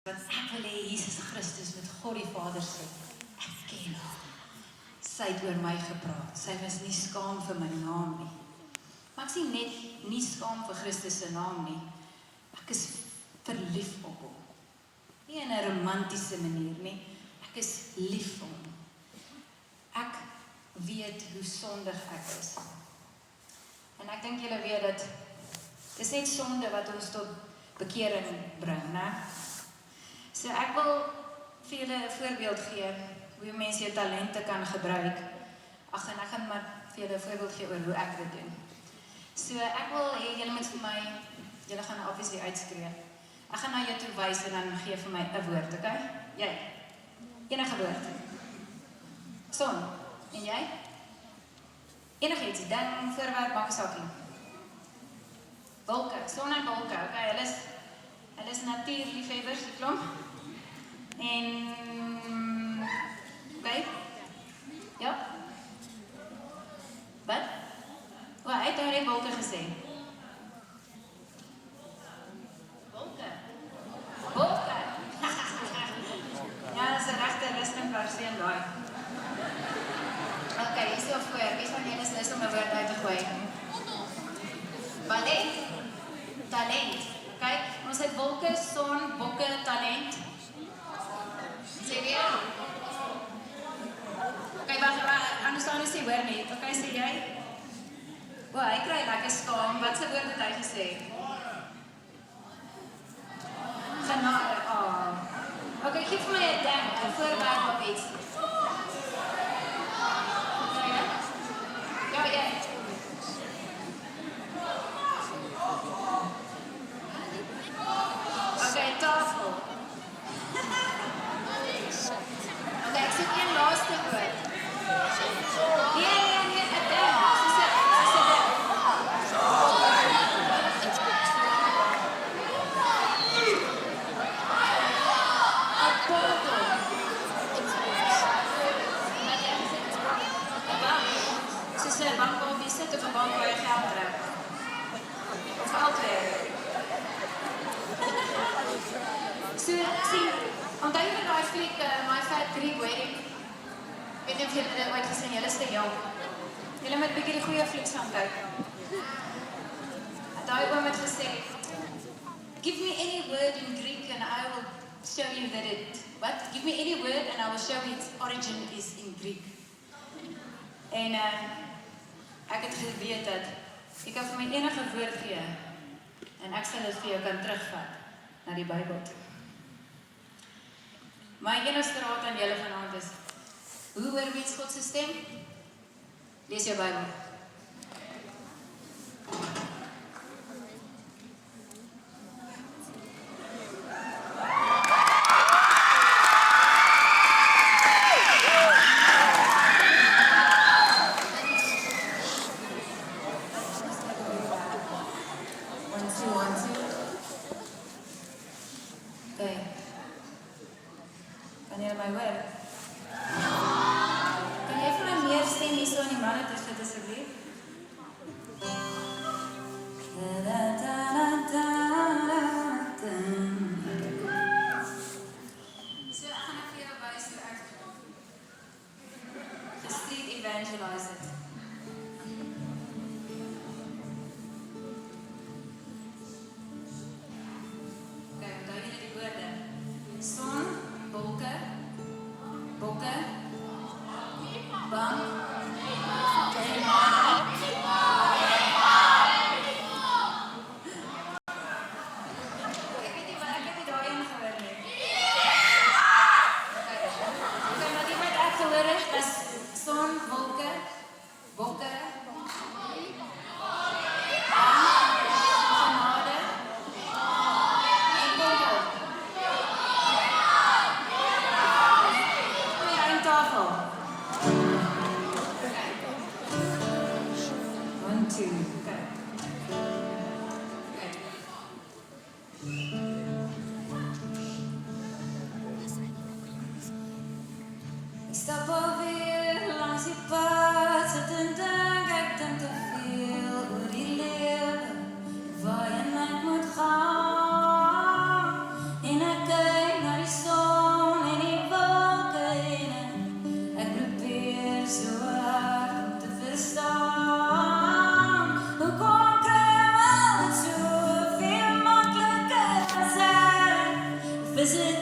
Ek wil hê Jesus Christus met God die Vader sê, ek ken haar. Sy het oor my gepraat. Sy was nie skaam vir my naam nie. Maar ek sien net nie skaam vir Christus se naam nie. Ek is verlief op hom. Nie in 'n romantiese manier nie. Ek is lief vir hom. Ek weet hoe sondig ek is. En ek dink julle weet dat dis net sonde wat ons tot bekering bring, né? So ek wil vir julle 'n voorbeeld gee hoe mense jou talente kan gebruik. Ag, en ek gaan maar vir julle 'n voorbeeld gee oor hoe ek dit doen. So ek wil hê julle moet vir my, julle gaan obviously uitskree. Ek gaan na jou toe wys en dan gee vir my 'n woord, okay? Jy. Enige woord. Son. En jy? Enigiets, ding, voorwerp, maak 'n saakie. Wolke, son en wolke, okay, hulle is natuurliefhebbers, die klomp. En okay. Ja. Wat? O, hy het net wolke gesê. Wolke. Wolke. Ja, dis 'n regte rusting persoon daai. Okay, hier is so voor. Wie van julle is lus om 'n woord uit te gooi? Talent. Talent. Kyk, ons het wolke, son, bokke, talent. Sê weer. Okay, wag, anders sê hoor nie. Okay, sê jy? O, hy kry lekker skaam. Wat se woord het hy gesê? Genade. Oh. Okay, gee vir my 'n ding, 'n voorwerp of iets. Ja, jy. Okay, tafel. Okay, ek soek een laaste woord. Nee, 'n ding. Dis 'n ding. Dis 'n bank waar jy sit of 'n bank waar jy geld trek. Of albei. So, sien, onthou jy daai fliek, My Fat Greek Wedding? Weet nie of julle dit ooit gesien, julle is te jong. Julle moet bietjie die goeie flieks gaan kyk. Daai oom het gesê, give me any word in Greek and I will show you that what? Give me any word and I will show its origin is in Greek. En ek het geweet dat jy kan vir my enige woord gee en ek sal dit vir jou kan terugvat na die Bybel toe. My enigste raad aan julle vanaand is, hoe hoor mens God se stem? Lees jou Bybel. Stop over here, langs die pad, sit en dink, ek dink te veel oor die lewe, waar jy net moet gaan, en ek kyk visit